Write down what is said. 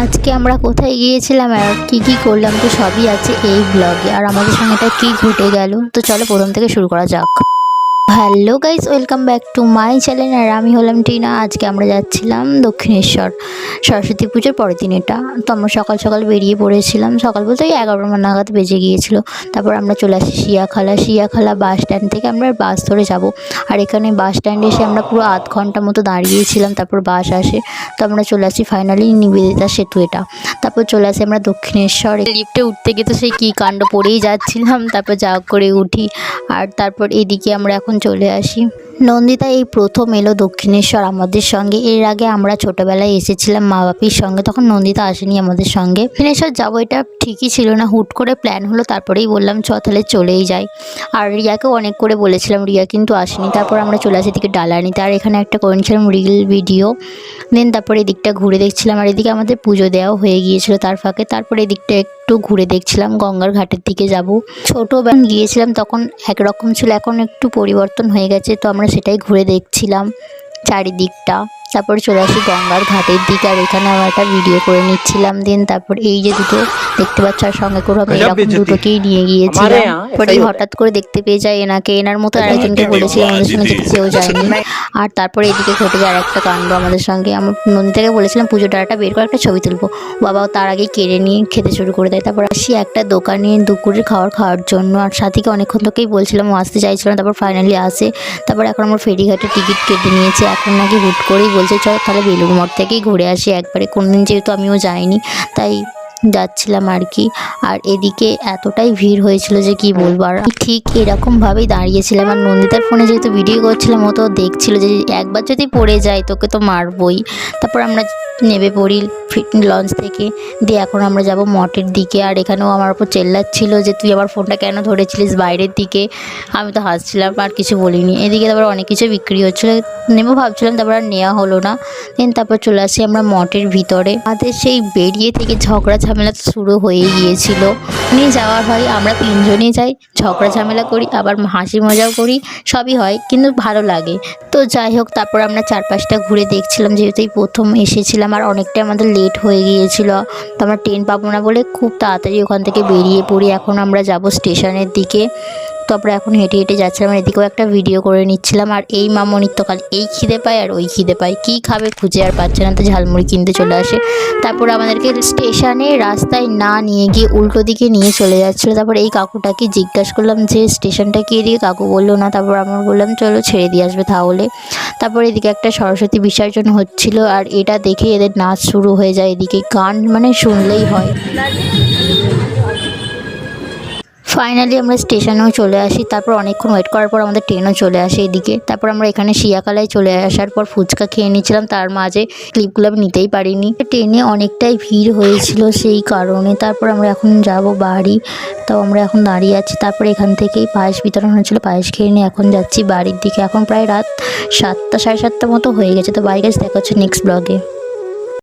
আজকে আমরা কোথায় গিয়েছিলাম আর কি করলাম তো সবই আছে এই ব্লগে। আর আমাদের সঙ্গে এটা কি ঘটে গেল তো চলো প্রথম থেকে শুরু করা যাক। Hello guys, welcome back to my channel. আর আমি হলাম টিনা। আজকে আমরা যাচ্ছিলাম দক্ষিণেশ্বর সরস্বতী পুজোর পরের দিন। এটা তো আমরা সকাল সকাল বেরিয়ে পড়েছিলাম। সকাল বলতে ওই 11টা নাগাদ বেজে গিয়েছিল। তারপর আমরা চলে আসি শিয়াখালা বাস স্ট্যান্ড থেকে আমরা বাস ধরে যাব। আর এখানে বাস স্ট্যান্ডে এসে আমরা পুরো আধ ঘন্টা মতো দাঁড়িয়েছিলাম। তারপর বাস আসে, তো আমরা চলে আসি ফাইনালি নিবেদিতা সেতু এটা। তারপর চলে আসি আমরা দক্ষিণেশ্বর। লিফটে উঠতে গিয়ে তো সেই কী কাণ্ড পড়েই যাচ্ছিলাম। তারপর যা করে উঠি। আর তারপর এদিকে আমরা এখন চলে আসি। নন্দিতা এই প্রথম এলো দক্ষিণেশ্বর আমাদের সঙ্গে। এর আগে আমরা ছোটোবেলায় এসেছিলাম মা বাপির সঙ্গে, তখন নন্দিতা আসেনি আমাদের সঙ্গে। দক্ষিণেশ্বর যাবো এটা ঠিকই ছিল না, হুট করে প্ল্যান হলো। তারপরেই বললাম তাহলে চলেই যাই। আর রিয়াকেও অনেক করে বলেছিলাম, রিয়া কিন্তু আসেনি। তারপর আমরা চলে আসি এদিকে ডালানিতে। আর এখানে একটা করেছিলাম রিল ভিডিও। দেন তারপরে এদিকটা ঘুরে দেখছিলাম। আর এদিকে আমাদের পুজো দেওয়াও হয়ে গিয়েছিল তার ফাঁকে। তারপরে এদিকটা একটু ঘুরে দেখছিলাম, গঙ্গার ঘাটের দিকে যাব। ছোটোবেলা গিয়েছিলাম তখন একরকম ছিল, এখন একটু পরিবর্তন হয়ে গেছে, তো আমরা সেটাই ঘুরে দেখছিলাম চারিদিকটা। তারপরে চলে আসি গঙ্গার ঘাটের দিকে। আর এখানে আমরা একটা ভিডিও করে নিচ্ছিলাম। দেন তারপর এই যে দুটো দেখতে পাচ্ছ, আর সঙ্গে করে আমি এরকম দুটোকেই নিয়ে গিয়েছিলাম। পরে হঠাৎ করে দেখতে পেয়ে যাই এনাকে। এনার মতো আরেকজনকে বলেছিলাম আমাদের সঙ্গে যেতে, সেও যায়নি। আর তারপরে এদিকে ঘটে যায় আরেকটা কাণ্ড আমাদের সঙ্গে। আমার নন্দিতাকে বলেছিলাম পুজো ডালাটা বের করে একটা ছবি তুলবো, বাবাও তার আগেই কেড়ে নিয়ে খেতে শুরু করে দেয়। তারপর আসি একটা দোকানে দুপুরের খাওয়ার জন্য। আর সাথীকে অনেকক্ষণ থেকেই বলছিলাম, ও আসতে চাইছিলাম, তারপর ফাইনালি আসে। তারপর এখন আমার ফেরিঘাটে টিকিট কেটে নিয়েছে। এখন নাকি হুট করেই বলছে চল তাহলে বেলুড় মঠ থেকেই ঘুরে আসি একবারে। কোনদিন যেহেতু আমিও যাইনি তাই যাচ্ছিলাম আর কি। আর এদিকে এতটাই ভিড় হয়েছিল যে কি বলবো। আর ঠিক এরকমভাবেই দাঁড়িয়েছিলাম। আর নন্দিতার ফোনে যেহেতু ভিডিও করছিলাম, ও তো দেখছিল যে একবার যদি পড়ে যায় তোকে তো মারবই। তারপর আমরা নেমে পড়ি লঞ্চ থেকে। দিয়ে এখন আমরা যাব মঠের দিকে। আর এখানেও আমার ওপর চেল্লাচ্ছিল যে তুই আমার ফোনটা কেন ধরেছিলিস বাইরের দিকে। আমি তো হাসছিলাম, আর কিছু বলিনি। এদিকে তারপর অনেক কিছু বিক্রি হচ্ছিলো, নেবো ভাবছিলাম, তারপর আর নেওয়া হলো না। দেন তারপর চলে আসি আমরা মঠের ভিতরে। আমাদের সেই বেরিয়ে থেকে ঝগড়া ঝামেলা শুরু হয়ে গিয়েছিল। নিয়ে যাওয়ার হয়, আমরা তিনজনেই যাই, ঝগড়া ঝামেলা করি, আবার হাসি মজাও করি, সবই হয়, কিন্তু ভালো লাগে। তো যাই হোক, তারপর আমরা চারপাশটা ঘুরে দেখছিলাম, যেহেতু এই প্রথম এসেছিলাম। আর অনেকটাই আমাদের লেট হয়ে গিয়েছিল, তো আমরা ট্রেন পাবো না বলে খুব তাড়াতাড়ি ওখান থেকে বেরিয়ে পড়ি। এখন আমরা যাব স্টেশনের দিকে। তারপরে এখন হেঁটে হেঁটে যাচ্ছিলাম। এদিকেও একটা ভিডিও করে নিচ্ছিলাম। আর এই মামনির তো খালি এই খিদে পায় আর ওই খিদে পায়, কী খাবে খুঁজে আর পাচ্ছে না, তো ঝালমুড়ি কিনতে চলে আসে। তারপর আমাদেরকে স্টেশনে রাস্তায় না নিয়ে গিয়ে উল্টো দিকে নিয়ে চলে যাচ্ছিলো। তারপর এই কাকুটাকে জিজ্ঞাসা করলাম যে স্টেশনটা কি এদিকে, কাকু বললো না। তারপর আমরা বললাম চলো ছেড়ে দিয়ে আসবে তাহলে। তারপর এদিকে একটা সরস্বতী বিসর্জন হচ্ছিল। আর এটা দেখে এদের নাচ শুরু হয়ে যায়। এদিকে গান মানে শুনলেই হয়। ফাইনালি আমরা স্টেশনেও চলে আসি। তারপর অনেকক্ষণ ওয়েট করার পর আমাদের ট্রেনও চলে আসে এদিকে। তারপর আমরা এখানে শিয়াখালায় চলে আসার পর ফুচকা খেয়ে নিয়েছিলাম, তার মাঝে ক্লিপগুলো আমি নিতেই পারিনি। ট্রেনে অনেকটাই ভিড় হয়েছিল সেই কারণে। তারপর আমরা এখন যাব বাড়ি, তো আমরা এখন দাঁড়িয়ে আছি। তারপর এখান থেকেই পায়েস বিতরণ হয়েছিল, পায়েস খেয়ে নিয়ে এখন যাচ্ছি বাড়ির দিকে। এখন প্রায় রাত 7টা 7:30 মতো হয়ে গেছে। তো বাই গাইস, দেখা হচ্ছে নেক্সট ব্লগে।